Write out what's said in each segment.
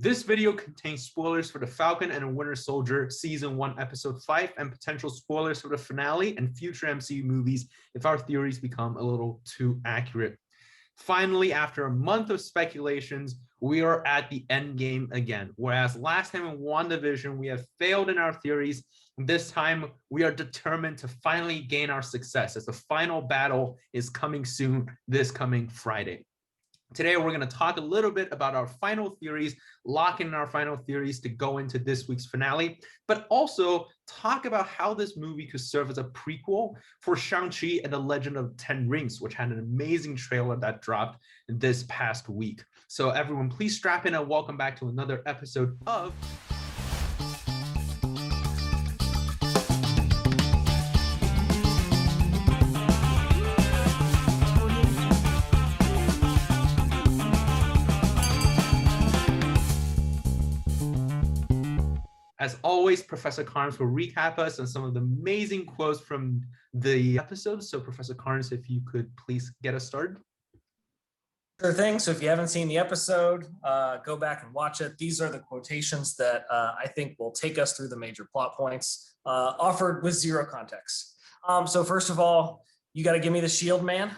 This video contains spoilers for the Falcon and the Winter Soldier Season 1, Episode 5, and potential spoilers for the finale and future MCU movies if our theories become a little too accurate. Finally, after a month of speculations, we are at the end game again. Whereas last time in WandaVision, we have failed in our theories. This time, we are determined to finally gain our success as the final battle is coming soon, this coming Friday. Today, we're going to talk a little bit about our final theories, lock in our final theories to go into this week's finale, but also talk about how this movie could serve as a prequel for Shang-Chi and The Legend of 10 Rings, which had an amazing trailer that dropped this past week. So everyone, please strap in and welcome back to another episode of As always, Professor Carnes will recap us on some of the amazing quotes from the episode. So Professor Carnes, if you could please get us started. Sure thing. So if you haven't seen the episode, go back and watch it. These are the quotations that I think will take us through the major plot points, offered with zero context. So first of all, you got to give me the shield man.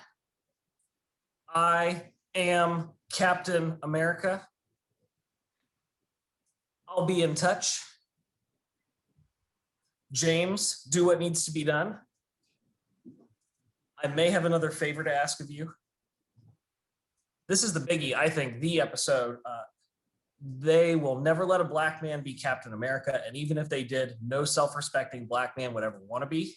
I am Captain America. I'll be in touch. James, do what needs to be done. I may have another favor to ask of you. This is the biggie, I think, the episode. They will never let a black man be Captain America, and even if they did, no self-respecting black man would ever want to be.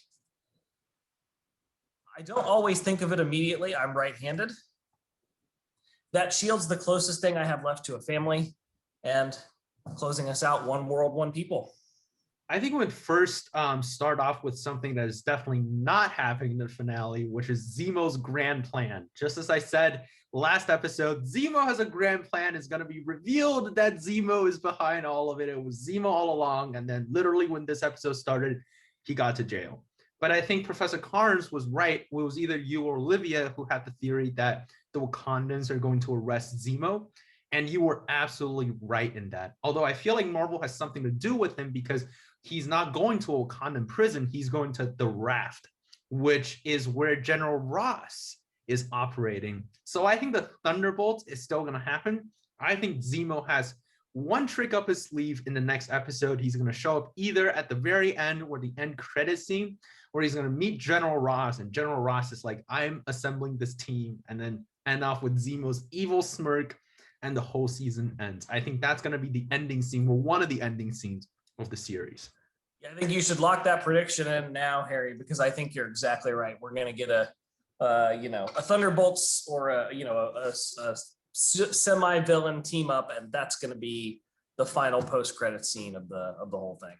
I don't always think of it immediately. I'm right-handed. That shield's the closest thing I have left to a family, and closing us out, one world, one people. I think we would first start off with something that is definitely not happening in the finale, which is Zemo's grand plan. Just as I said last episode, Zemo has a grand plan. It's going to be revealed that Zemo is behind all of it. It was Zemo all along. And then literally when this episode started, he got to jail. But I think Professor Carnes was right. It was either you or Olivia who had the theory that the Wakandans are going to arrest Zemo. And you were absolutely right in that. Although I feel like Marvel has something to do with him because he's not going to a Wakandan prison. He's going to the Raft, which is where General Ross is operating. So I think the Thunderbolts is still going to happen. I think Zemo has one trick up his sleeve in the next episode. He's going to show up either at the very end or the end credit scene, where he's going to meet General Ross. And General Ross is like, I'm assembling this team, and then end off with Zemo's evil smirk. And the whole season ends. I think that's going to be the ending scene, or one of the ending scenes of the series. Yeah, I think you should lock that prediction in now, Harry, because I think you're exactly right. We're going to get a Thunderbolts or a semi-villain team up, and that's going to be the final post-credit scene of the whole thing.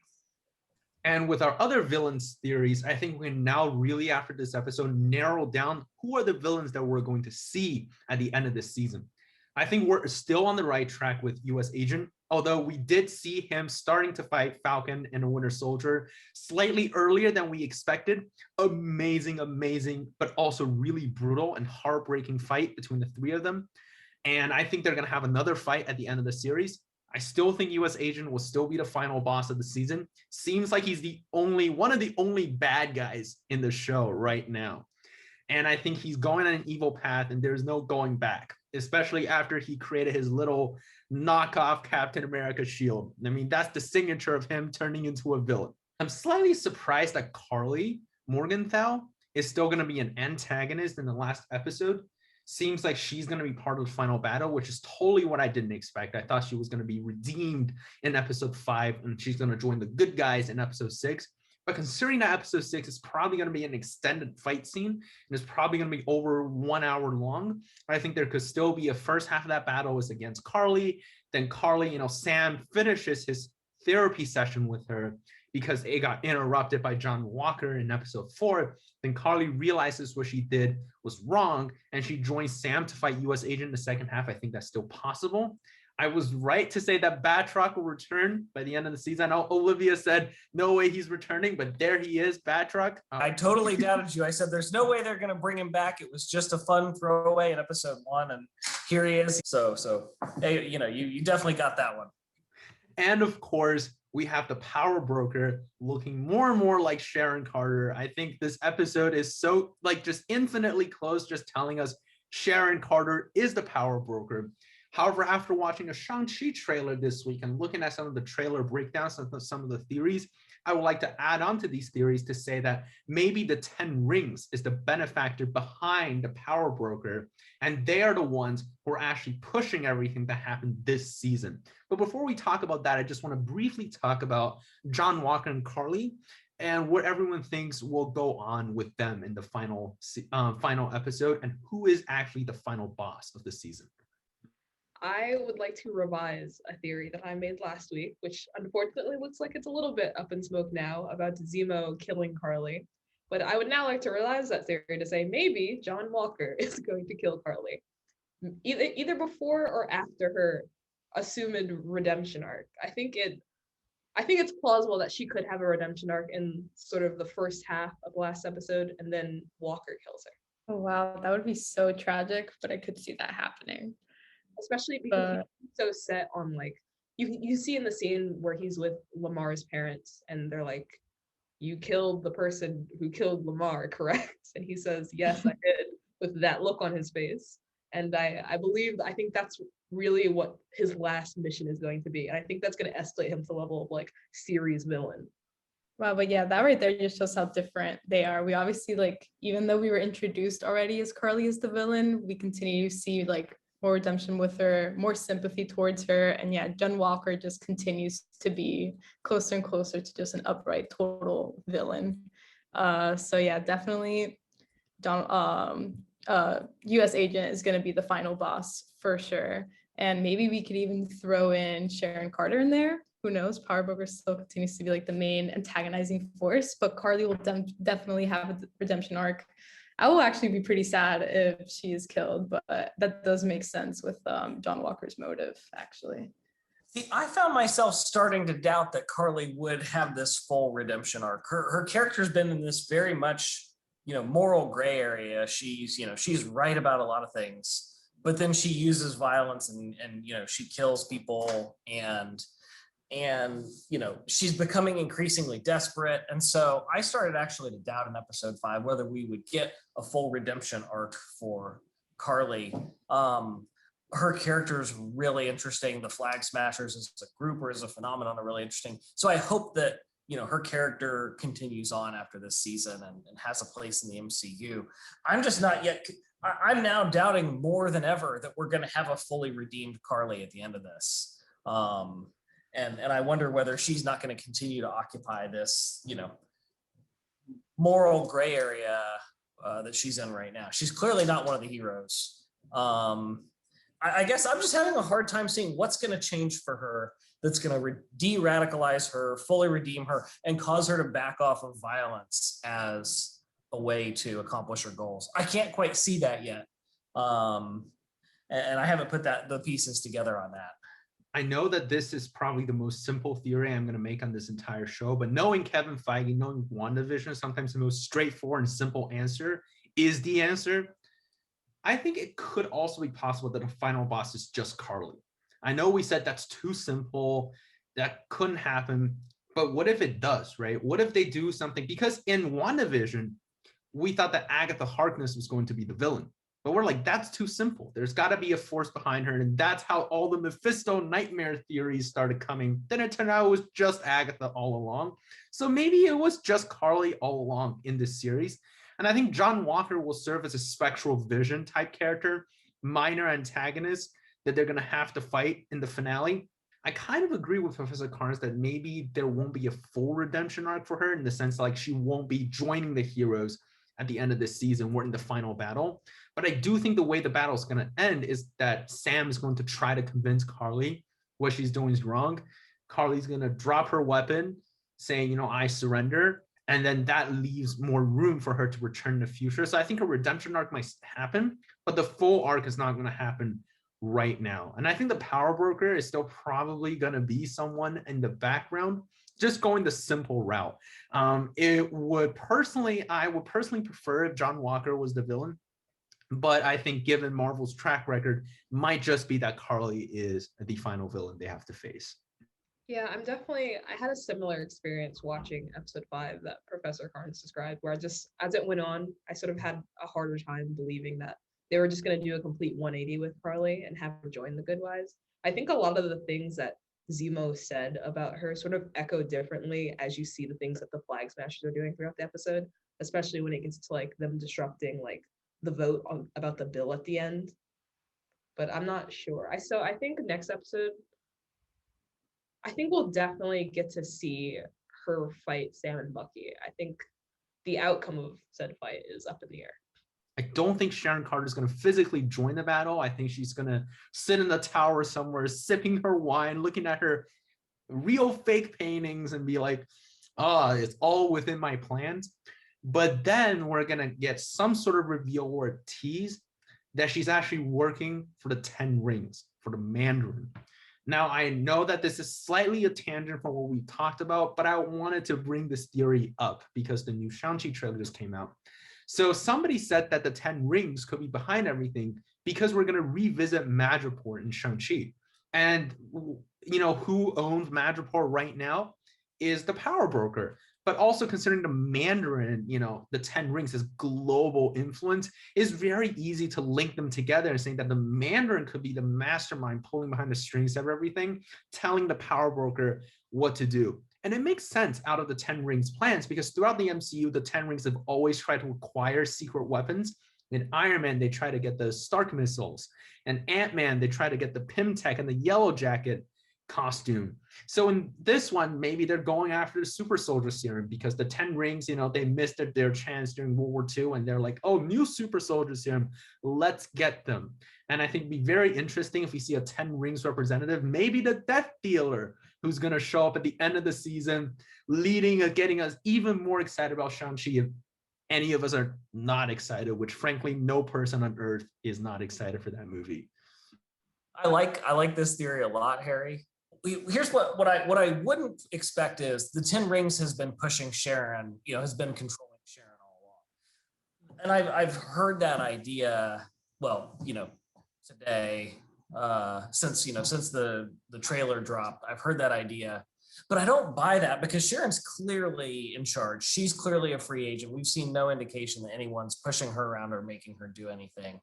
And with our other villains theories, I think we can now really, after this episode, narrow down who are the villains that we're going to see at the end of this season. I think we're still on the right track with US Agent, although we did see him starting to fight Falcon and the Winter Soldier slightly earlier than we expected. Amazing, but also really brutal and heartbreaking fight between the three of them. And I think they're going to have another fight at the end of the series. I still think US Agent will still be the final boss of the season. Seems like he's one of the only bad guys in the show right now. And I think he's going on an evil path and there's no going back, especially after he created his little knockoff Captain America shield. I mean, that's the signature of him turning into a villain. I'm slightly surprised that Carly Morgenthau is still going to be an antagonist in the last episode. Seems like she's going to be part of the final battle, which is totally what I didn't expect. I thought she was going to be redeemed in episode 5 and she's going to join the good guys in episode 6. But considering that episode 6 is probably going to be an extended fight scene, and it's probably going to be over 1 hour long, I think there could still be a first half of that battle is against Carly. Then Carly, Sam finishes his therapy session with her because it got interrupted by John Walker in episode 4. Then Carly realizes what she did was wrong, and she joins Sam to fight US Agent in the second half. I think that's still possible. I was right to say that Batroc will return by the end of the season. I know Olivia said no way he's returning, but there he is, Batroc. I totally doubted you. I said there's no way they're going to bring him back. It was just a fun throwaway in episode 1, and here he is. So hey, you definitely got that one. And of course, we have the power broker looking more and more like Sharon Carter. I think this episode is so just infinitely close, just telling us Sharon Carter is the power broker. However, after watching a Shang-Chi trailer this week and looking at some of the trailer breakdowns of some of the theories, I would like to add on to these theories to say that maybe the 10 rings is the benefactor behind the power broker, and they are the ones who are actually pushing everything that happened this season. But before we talk about that, I just want to briefly talk about John Walker and Karli and what everyone thinks will go on with them in the final episode, and who is actually the final boss of the season. I would like to revise a theory that I made last week, which unfortunately looks like it's a little bit up in smoke now, about Zemo killing Karli. But I would now like to revise that theory to say maybe John Walker is going to kill Karli, either before or after her assumed redemption arc. I think it's plausible that she could have a redemption arc in sort of the first half of last episode, and then Walker kills her. Oh wow, that would be so tragic, but I could see that happening. Especially because he's so set on you see in the scene where he's with Lamar's parents and they're like, you killed the person who killed Lamar, correct? And he says, yes, I did, with that look on his face. And I think that's really what his last mission is going to be. And I think that's going to escalate him to the level of series villain. Wow, but yeah, that right there just shows how different they are. We obviously even though we were introduced already as Karli as the villain, we continue to see more redemption with her, more sympathy towards her, and yeah, John Walker just continues to be closer and closer to just an upright total villain. So yeah, definitely US agent is going to be the final boss for sure, and maybe we could even throw in Sharon Carter in there. Who knows? Power Broker still continues to be the main antagonizing force, but Karli will definitely have a redemption arc. I will actually be pretty sad if she is killed, but that does make sense with John Walker's motive, actually. See, I found myself starting to doubt that Karli would have this full redemption arc. Her character's been in this very much, moral gray area. She's right about a lot of things, but then she uses violence and she kills people and she's becoming increasingly desperate. And so I started actually to doubt in episode 5 whether we would get a full redemption arc for Karli. Her character is really interesting. The Flag Smashers as a group or as a phenomenon are really interesting. So I hope that her character continues on after this season and has a place in the MCU. I'm just not yet. I'm now doubting more than ever that we're going to have a fully redeemed Karli at the end of this. And I wonder whether she's not going to continue to occupy this, moral gray area that she's in right now. She's clearly not one of the heroes. I guess I'm just having a hard time seeing what's going to change for her that's going to de-radicalize her, fully redeem her, and cause her to back off of violence as a way to accomplish her goals. I can't quite see that yet. And I haven't put the pieces together on that. I know that this is probably the most simple theory I'm going to make on this entire show, but knowing Kevin Feige, knowing WandaVision, sometimes the most straightforward and simple answer is the answer. I think it could also be possible that the final boss is just Karli. I know we said that's too simple, that couldn't happen, but what if it does, right? What if they do something? Because in WandaVision, we thought that Agatha Harkness was going to be the villain. But we're that's too simple. There's got to be a force behind her. And that's how all the Mephisto nightmare theories started coming. Then it turned out it was just Agatha all along. So maybe it was just Karli all along in this series. And I think John Walker will serve as a spectral vision type character, minor antagonist that they're going to have to fight in the finale. I kind of agree with Professor Carnes that maybe there won't be a full redemption arc for her in the sense she won't be joining the heroes at the end of this season. We're in the final battle. But I do think the way the battle is going to end is that Sam is going to try to convince Karli what she's doing is wrong. Karli's going to drop her weapon, saying, I surrender. And then that leaves more room for her to return in the future. So I think a redemption arc might happen, but the full arc is not going to happen right now. And I think the power broker is still probably going to be someone in the background, just going the simple route. I would personally prefer if John Walker was the villain, but I think given Marvel's track record, might just be that Carly is the final villain they have to face. Yeah, I had a similar experience watching episode 5 that Professor Carnes described, where I just, as it went on, I sort of had a harder time believing that they were just going to do a complete 180 with Carly and have her join the Good Wives. I think a lot of the things that Zemo said about her sort of echo differently as you see the things that the Flag Smashers are doing throughout the episode, especially when it gets to like them disrupting like the vote about the bill at the end. But I'm not sure. I think next episode, I think we'll definitely get to see her fight Sam and Bucky. I think the outcome of said fight is up in the air. I don't think Sharon Carter is going to physically join the battle. I think she's going to sit in the tower somewhere, sipping her wine, looking at her real fake paintings and be like, it's all within my plans. But then we're going to get some sort of reveal or a tease that she's actually working for the 10 Rings, for the Mandarin. Now, I know that this is slightly a tangent from what we talked about, but I wanted to bring this theory up because the new Shang-Chi trailer just came out. So somebody said that the 10 Rings could be behind everything because we're going to revisit Madripoor in Shang-Chi. And, who owns Madripoor right now is the power broker. But also considering the Mandarin, the 10 Rings, his global influence, is very easy to link them together and saying that the Mandarin could be the mastermind pulling behind the strings of everything, telling the power broker what to do. And it makes sense out of the 10 Rings plans because throughout the MCU, the 10 Rings have always tried to acquire secret weapons. In Iron Man, they try to get the Stark missiles. And Ant-Man, they try to get the Pym Tech and the Yellow Jacket costume. So in this one, maybe they're going after the super soldier serum because the 10 Rings, they missed their chance during World War II and they're like, oh, new super soldier serum, let's get them. And I think it'd be very interesting if we see a 10 Rings representative, maybe the Death Dealer, who's going to show up at the end of the season, getting us even more excited about Shang-Chi if any of us are not excited, which frankly, no person on earth is not excited for that movie. I like this theory a lot, Harry. Here's what I wouldn't expect is the 10 Rings has been pushing Sharon, has been controlling Sharon all along. And I've heard that idea, today, since the trailer dropped, I've heard that idea, but I don't buy that because Sharon's clearly in charge. She's clearly a free agent. We've seen no indication that anyone's pushing her around or making her do anything.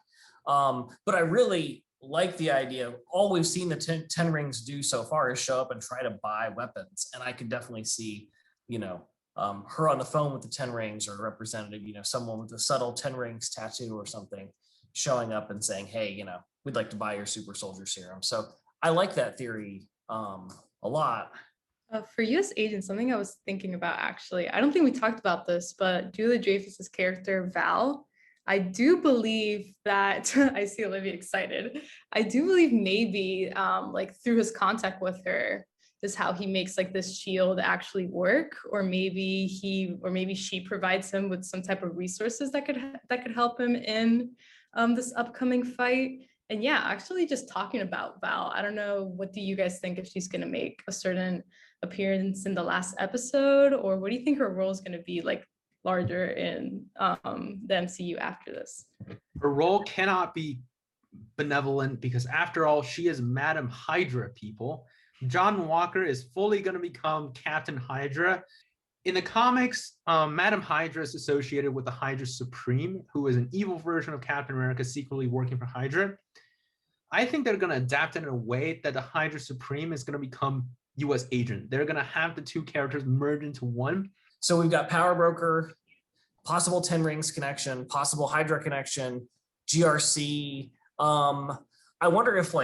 But I really like the idea. All we've seen the 10 Rings do so far is show up and try to buy weapons. And I could definitely see, her on the phone with the 10 Rings or a representative, someone with a subtle 10 Rings tattoo or something showing up and saying, hey, we'd like to buy your super soldier serum. So I like that theory a lot. For US agents, something I was thinking about actually, I don't think we talked about this, but Julia Dreyfus's character Val, I do believe that I see Olivia excited. I do believe maybe through his contact with her is how he makes this shield actually work, or maybe she provides him with some type of resources that could help him in this upcoming fight. And yeah, actually just talking about Val, I don't know, what do you guys think if she's going to make a certain appearance in the last episode, or what do you think her role is going to be larger in the MCU after this? Her role cannot be benevolent because after all, she is Madam Hydra, people. John Walker is fully going to become Captain Hydra. In the comics, Madam Hydra is associated with the Hydra Supreme, who is an evil version of Captain America secretly working for Hydra. I think they're going to adapt it in a way that the Hydra Supreme is going to become US agent. They're going to have the two characters merge into one. So we've got Power Broker, possible 10 Rings connection, possible Hydra connection, GRC. I wonder if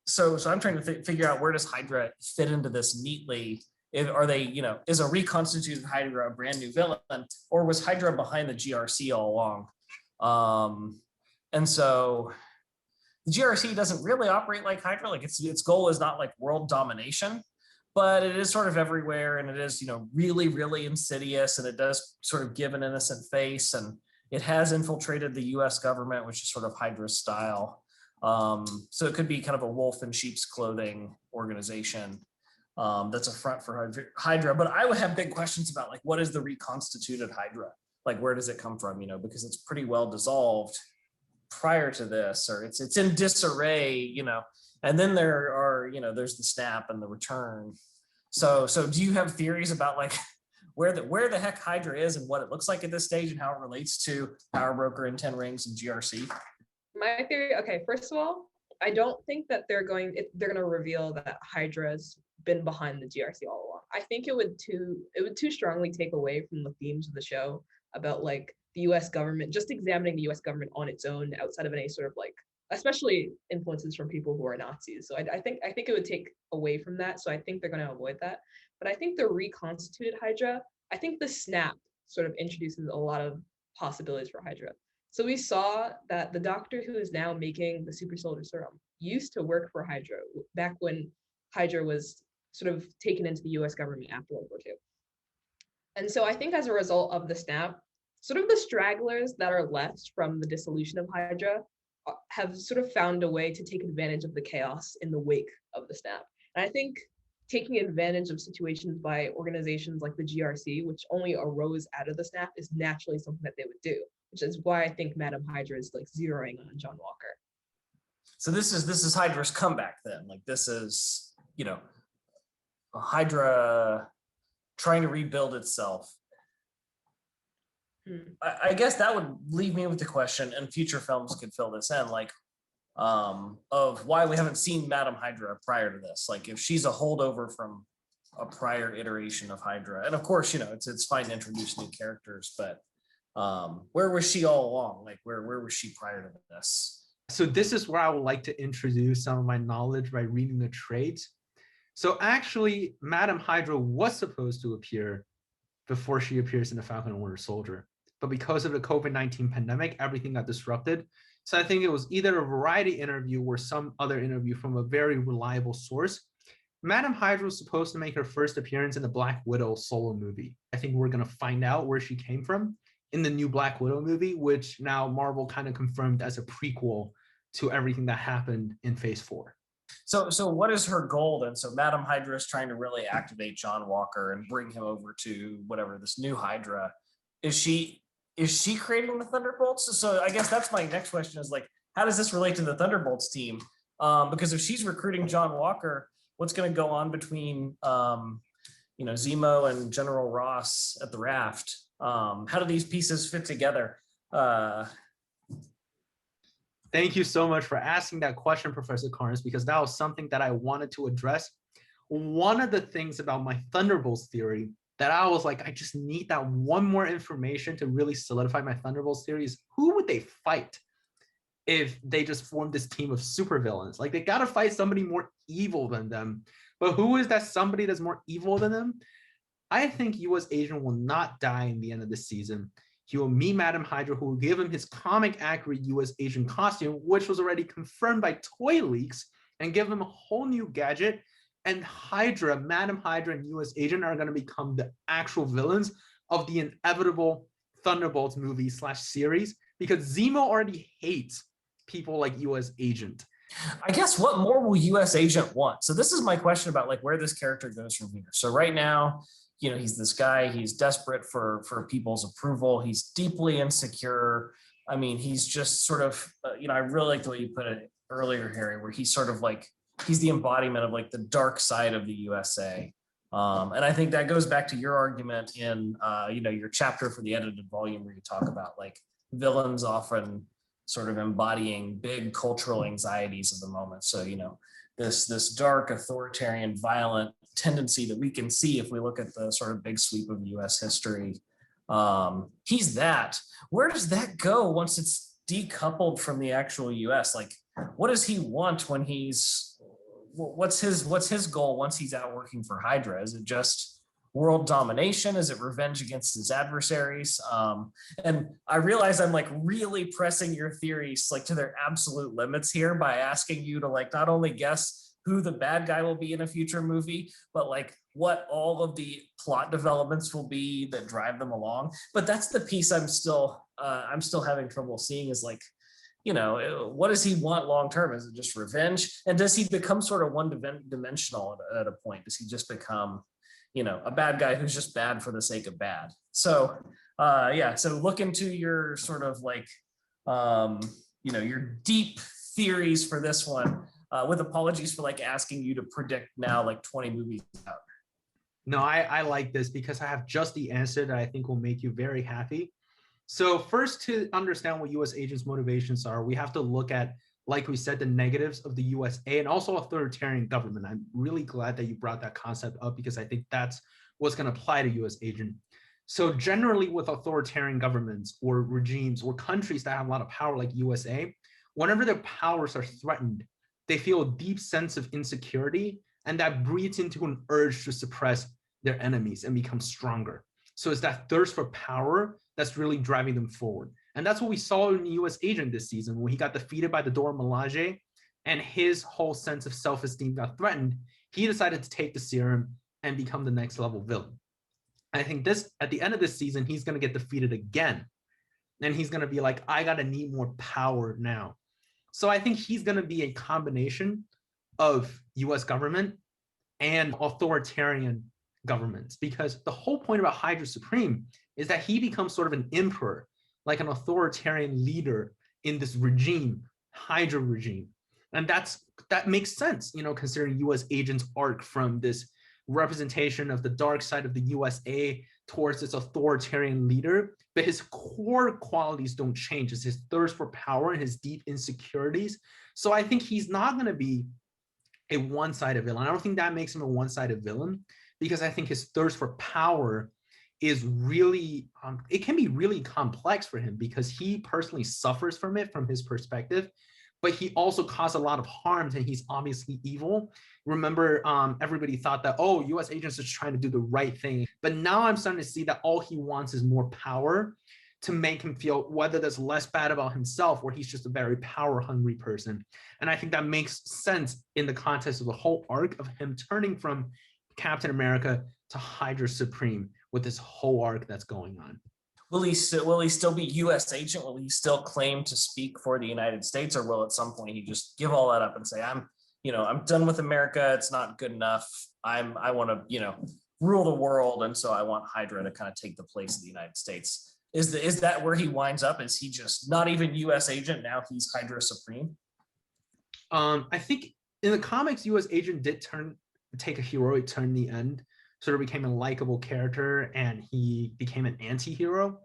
so I'm trying to figure out where does Hydra fit into this neatly. Are they, is a reconstituted Hydra a brand new villain, or was Hydra behind the GRC all along? And so the GRC doesn't really operate like Hydra. Its goal is not world domination, but it is sort of everywhere, and it is, really, really insidious, and it does sort of give an innocent face, and it has infiltrated the US government, which is sort of Hydra's style. So it could be kind of a wolf in sheep's clothing organization that's a front for Hydra. But I would have big questions about like, what is the reconstituted Hydra? Like, where does it come from? You know, because it's pretty well dissolved prior to this, or it's in disarray, you know. And then there are, you know, there's the snap and the return. So do you have theories about like where the heck Hydra is and what it looks like at this stage and how it relates to Power Broker and 10 Rings and GRC? My theory, okay, first of all, I don't think that they're going to reveal that Hydra's been behind the GRC all along. I think it would too strongly take away from the themes of the show about like the US government, just examining the US government on its own outside of any sort of like, especially influences from people who are Nazis. So I think it would take away from that. So I think they're going to avoid that. But I think the reconstituted Hydra, I think the snap sort of introduces a lot of possibilities for Hydra. So we saw that the doctor who is now making the super soldier serum used to work for Hydra back when Hydra was sort of taken into the US government after World War II. And so I think as a result of the snap, sort of the stragglers that are left from the dissolution of Hydra have sort of found a way to take advantage of the chaos in the wake of the snap. And I think taking advantage of situations by organizations like the GRC, which only arose out of the snap, is naturally something that they would do, which is why I think Madam Hydra is like zeroing on John Walker. So this is Hydra's comeback then. Like this is, you know, Hydra trying to rebuild itself. I guess that would leave me with the question, and future films could fill this in, like of why we haven't seen Madam Hydra prior to this. Like if she's a holdover from a prior iteration of Hydra, and of course, you know, it's fine to introduce new characters, but where was she all along? Like where was she prior to this? So this is where I would like to introduce some of my knowledge by reading the trades. So actually, Madam Hydra was supposed to appear before she appears in the Falcon and Winter Soldier. But because of the COVID-19 pandemic, everything got disrupted. So I think it was either a Variety interview or some other interview from a very reliable source. Madam Hydra was supposed to make her first appearance in the Black Widow solo movie. I think we're going to find out where she came from in the new Black Widow movie, which now Marvel kind of confirmed as a prequel to everything that happened in Phase 4. So what is her goal then? So Madam Hydra is trying to really activate John Walker and bring him over to whatever this new Hydra. Is she creating the Thunderbolts? So I guess that's my next question is like, how does this relate to the Thunderbolts team? Because if she's recruiting John Walker, what's going to go on between you know, Zemo and General Ross at the Raft? How do these pieces fit together? Thank you so much for asking that question, Professor Carnes, because that was something that I wanted to address. One of the things about my Thunderbolts theory that I was like, I just need that one more information to really solidify my Thunderbolts theory is who would they fight if they just formed this team of supervillains? Like they got to fight somebody more evil than them. But who is that somebody that's more evil than them? I think US Agent will not die in the end of the season. He will meet Madam Hydra, who will give him his comic accurate US Agent costume, which was already confirmed by toy leaks, and give him a whole new gadget. And Hydra, Madam Hydra and US Agent are going to become the actual villains of the inevitable Thunderbolts movie / series, because Zemo already hates people like US Agent. I guess what more will US Agent want? So this is my question about like where this character goes from here. So right now, you know, he's this guy, he's desperate for people's approval. He's deeply insecure. I mean, he's just sort of, you know, I really like the way you put it earlier, Harry, where he's sort of like, he's the embodiment of like the dark side of the USA. And I think that goes back to your argument in, you know, your chapter for the edited volume where you talk about like villains often sort of embodying big cultural anxieties of the moment. So, you know, this dark, authoritarian, violent tendency that we can see if we look at the sort of big sweep of US history. He's that. Where does that go once it's decoupled from the actual US? Like, what does he want when he's, what's his goal once he's out working for Hydra? Is it just world domination? Is it revenge against his adversaries? And I realize I'm like really pressing your theories like to their absolute limits here by asking you to like not only guess who the bad guy will be in a future movie, but like what all of the plot developments will be that drive them along. But that's the piece I'm still having trouble seeing is like, what does he want long term? Is it just revenge? And does he become sort of one-dimensional at a point? Does he just become, a bad guy who's just bad for the sake of bad? So, so look into your sort of like, your deep theories for this one, with apologies for like asking you to predict now like 20 movies out. No, I like this because I have just the answer that I think will make you very happy. So first, to understand what U.S. agents' motivations are, we have to look at, like we said, the negatives of the USA and also authoritarian government. I'm really glad that you brought that concept up because I think that's what's going to apply to U.S. agent. So generally with authoritarian governments or regimes or countries that have a lot of power like USA, whenever their powers are threatened, they feel a deep sense of insecurity, and that breeds into an urge to suppress their enemies and become stronger. So it's that thirst for power that's really driving them forward. And that's what we saw in the US agent this season when he got defeated by the Dora Milaje and his whole sense of self-esteem got threatened. He decided to take the serum and become the next level villain. I think at the end of this season, he's going to get defeated again. And he's going to be like, I got to need more power now. So I think he's going to be a combination of US government and authoritarian governments, because the whole point about Hydra Supreme is that he becomes sort of an emperor, like an authoritarian leader in this regime, Hydra regime. And that makes sense, considering US agent's arc from this representation of the dark side of the USA towards this authoritarian leader, but his core qualities don't change. It's his thirst for power and his deep insecurities. So I think he's not going to be a one-sided villain. I don't think that makes him a one-sided villain, because I think his thirst for power is really, it can be really complex for him because he personally suffers from it from his perspective, but he also caused a lot of harm and he's obviously evil. Remember, everybody thought that, oh, US agents are trying to do the right thing. But now I'm starting to see that all he wants is more power to make him feel whether that's less bad about himself or he's just a very power hungry person. And I think that makes sense in the context of the whole arc of him turning from Captain America to Hydra Supreme with this whole arc that's going on. Will he still be U.S. agent? Will he still claim to speak for the United States, or will at some point he just give all that up and say, I'm done with America. It's not good enough. I want to, rule the world, and so I want Hydra to kind of take the place of the United States. Is that where he winds up? Is he just not even U.S. agent now? He's Hydra Supreme. I think in the comics, U.S. agent did take a heroic turn in the end, sort of became a likable character, and he became an anti-hero.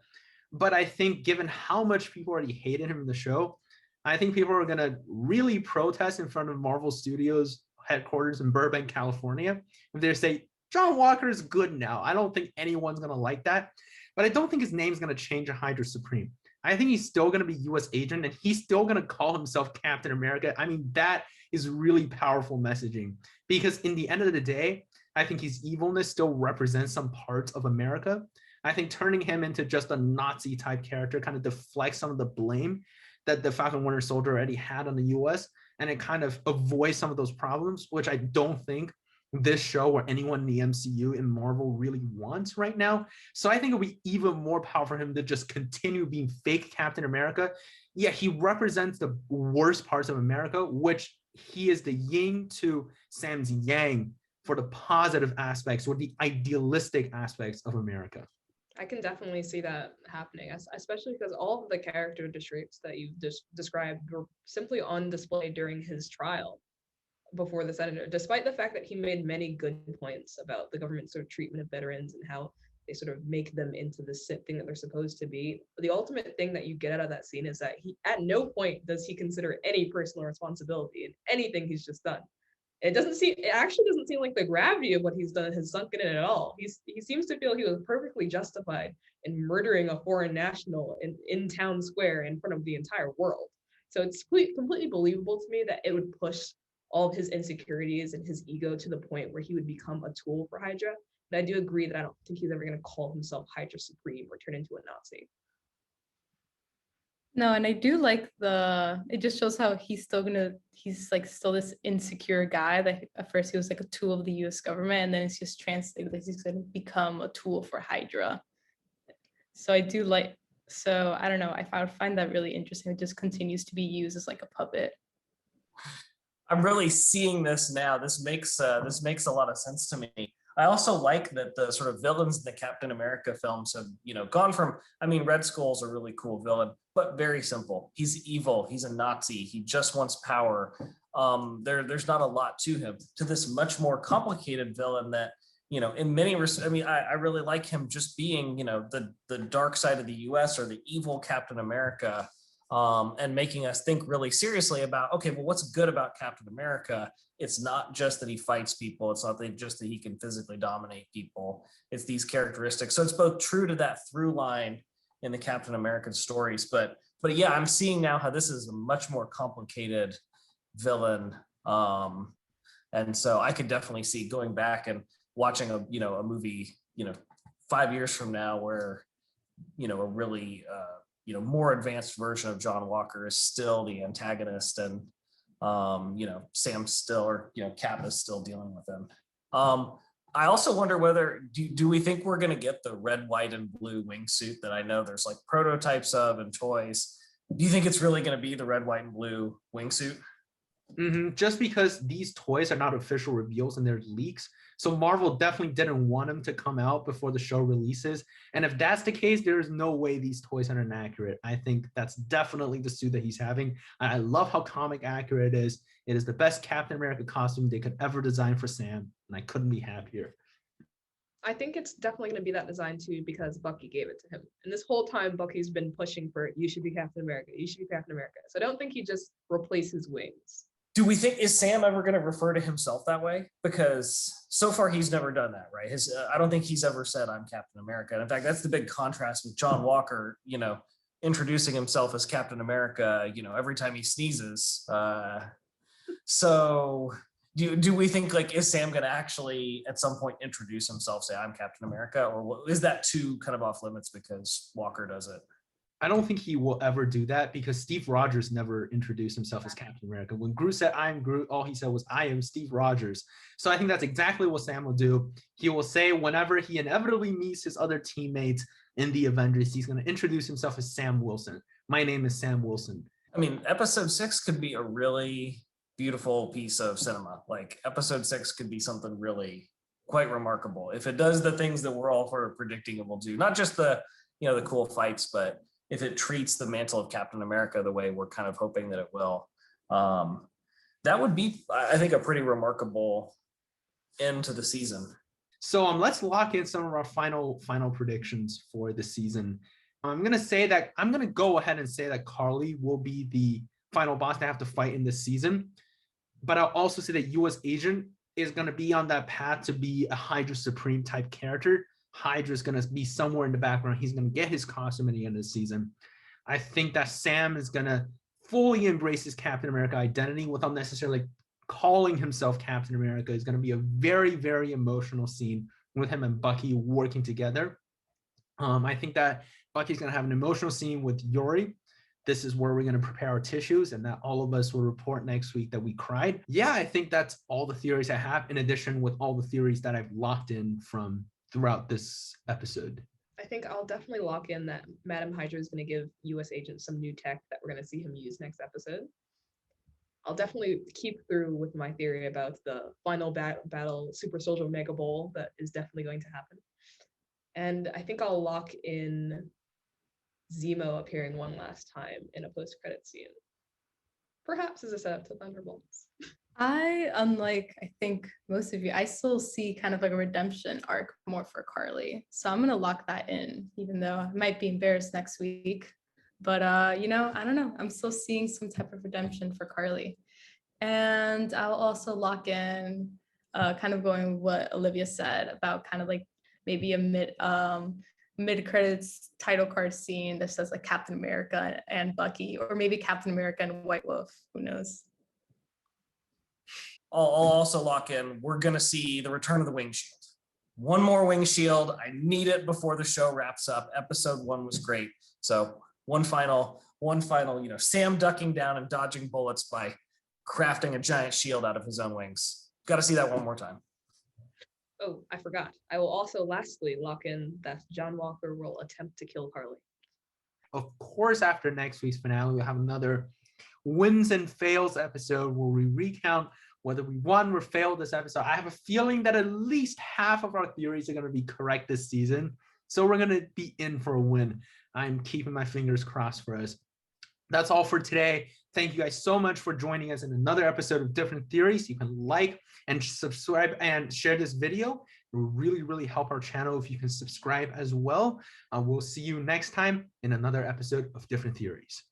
But I think given how much people already hated him in the show, I think people are going to really protest in front of Marvel Studios headquarters in Burbank, California, if they say, John Walker is good now. I don't think anyone's going to like that. But I don't think his name's going to change to Hydra Supreme. I think he's still going to be U.S. agent, and he's still going to call himself Captain America. I mean, that is really powerful messaging, because in the end of the day, I think his evilness still represents some parts of America. I think turning him into just a Nazi type character kind of deflects some of the blame that the Falcon Winter Soldier already had on the US, and it kind of avoids some of those problems, which I don't think this show or anyone in the MCU in Marvel really wants right now. So I think it'll be even more powerful for him to just continue being fake Captain America. Yeah, he represents the worst parts of America, which he is the yin to Sam's yang for the positive aspects or the idealistic aspects of America. I can definitely see that happening, especially because all of the character traits that you just described were simply on display during his trial before the senator, despite the fact that he made many good points about the government's sort of treatment of veterans and how they sort of make them into the thing that they're supposed to be. The ultimate thing that you get out of that scene is that he, at no point does he consider any personal responsibility in anything he's just done. It actually doesn't seem like the gravity of what he's done has sunk in at all. He seems to feel he was perfectly justified in murdering a foreign national in town square in front of the entire world. So it's completely believable to me that it would push all of his insecurities and his ego to the point where he would become a tool for Hydra. But I do agree that I don't think he's ever going to call himself Hydra Supreme or turn into a Nazi. No, and I do like it just shows how he's still still this insecure guy that at first he was like a tool of the US government, and then it's just translated that he's going to become a tool for Hydra. So I do like So I don't know. I find that really interesting. It just continues to be used as like a puppet. I'm really seeing this now. This makes a lot of sense to me. I also like that the sort of villains in the Captain America films have, gone from, I mean, Red Skull's a really cool villain, but very simple. He's evil. He's a Nazi. He just wants power. There's not a lot to him, to this much more complicated villain that, in many respects, I mean, I really like him just being, the dark side of the US, or the evil Captain America. And making us think really seriously about, okay, well, what's good about Captain America? It's not just that he fights people. It's not just that he can physically dominate people. It's these characteristics. So it's both true to that through line in the Captain American stories, but yeah, I'm seeing now how this is a much more complicated villain. And so I could definitely see going back and watching a movie, 5 years from now where, a really, more advanced version of John Walker is still the antagonist, and Sam's still, or Cap is still dealing with him. I also wonder whether do we think we're going to get the red, white, and blue wingsuit that I know there's like prototypes of and toys? Do you think it's really going to be the red, white, and blue wingsuit? Just because these toys are not official reveals and they're leaks, so Marvel definitely didn't want them to come out before the show releases. And if that's the case, there's no way these toys are inaccurate. I think that's definitely the suit that he's having. I love how comic accurate it is. It is the best Captain America costume they could ever design for Sam, and I couldn't be happier. I think it's definitely going to be that design too, because Bucky gave it to him. And this whole time, Bucky's been pushing for, you should be Captain America. You should be Captain America. So I don't think he just replaced his wings. Do we think, is Sam ever going to refer to himself that way? Because so far he's never done that, right? I don't think he's ever said I'm Captain America. And in fact, that's the big contrast with John Walker, introducing himself as Captain America, every time he sneezes. So do we think, like, is Sam going to actually at some point introduce himself, say I'm Captain America, or is that too kind of off limits because Walker does it? I don't think he will ever do that because Steve Rogers never introduced himself as Captain America. When Groot said, I'm Groot, all he said was, I am Steve Rogers. So I think that's exactly what Sam will do. He will say whenever he inevitably meets his other teammates in the Avengers, he's going to introduce himself as Sam Wilson. My name is Sam Wilson. I mean, episode 6 could be a really beautiful piece of cinema. Like, episode 6 could be something really quite remarkable if it does the things that we're all sort of predicting it will do. Not just the cool fights, but if it treats the mantle of Captain America the way we're kind of hoping that it will. That would be, I think, a pretty remarkable end to the season. So let's lock in some of our final predictions for the season. I'm going to go ahead and say that Carly will be the final boss to have to fight in this season. But I'll also say that US Agent is going to be on that path to be a Hydra Supreme type character. Hydra is going to be somewhere in the background. He's going to get his costume at the end of the season. I think that Sam is going to fully embrace his Captain America identity without necessarily calling himself Captain America. It's going to be a very, very emotional scene with him and Bucky working together. I think that Bucky's going to have an emotional scene with Yuri. This is where we're going to prepare our tissues, and that all of us will report next week that we cried. Yeah, I think that's all the theories I have, in addition with all the theories that I've locked in from throughout this episode. I think I'll definitely lock in that Madam Hydra is going to give US Agent some new tech that we're going to see him use next episode. I'll definitely keep through with my theory about the final battle Super Soldier Mega Bowl that is definitely going to happen. And I think I'll lock in Zemo appearing one last time in a post-credit scene. Perhaps as a setup to Thunderbolts. Unlike I think most of you, I still see kind of like a redemption arc more for Carly. So I'm gonna lock that in, even though I might be embarrassed next week. But I don't know. I'm still seeing some type of redemption for Carly. And I'll also lock in kind of going with what Olivia said about kind of like maybe a mid-credits title card scene that says like Captain America and Bucky, or maybe Captain America and White Wolf. Who knows? I'll also lock in, we're going to see the return of the wing shield. One more wing shield. I need it before the show wraps up. Episode 1 was great. So one final, Sam ducking down and dodging bullets by crafting a giant shield out of his own wings. Got to see that one more time. Oh, I forgot. I will also lastly lock in that John Walker will attempt to kill Carly. Of course, after next week's finale, we'll have another wins and fails episode where we recount whether we won or failed this episode. I have a feeling that at least half of our theories are going to be correct this season. So we're going to be in for a win. I'm keeping my fingers crossed for us. That's all for today. Thank you guys so much for joining us in another episode of Different Theories. You can like and subscribe and share this video. It will really, really help our channel if you can subscribe as well. We'll see you next time in another episode of Different Theories.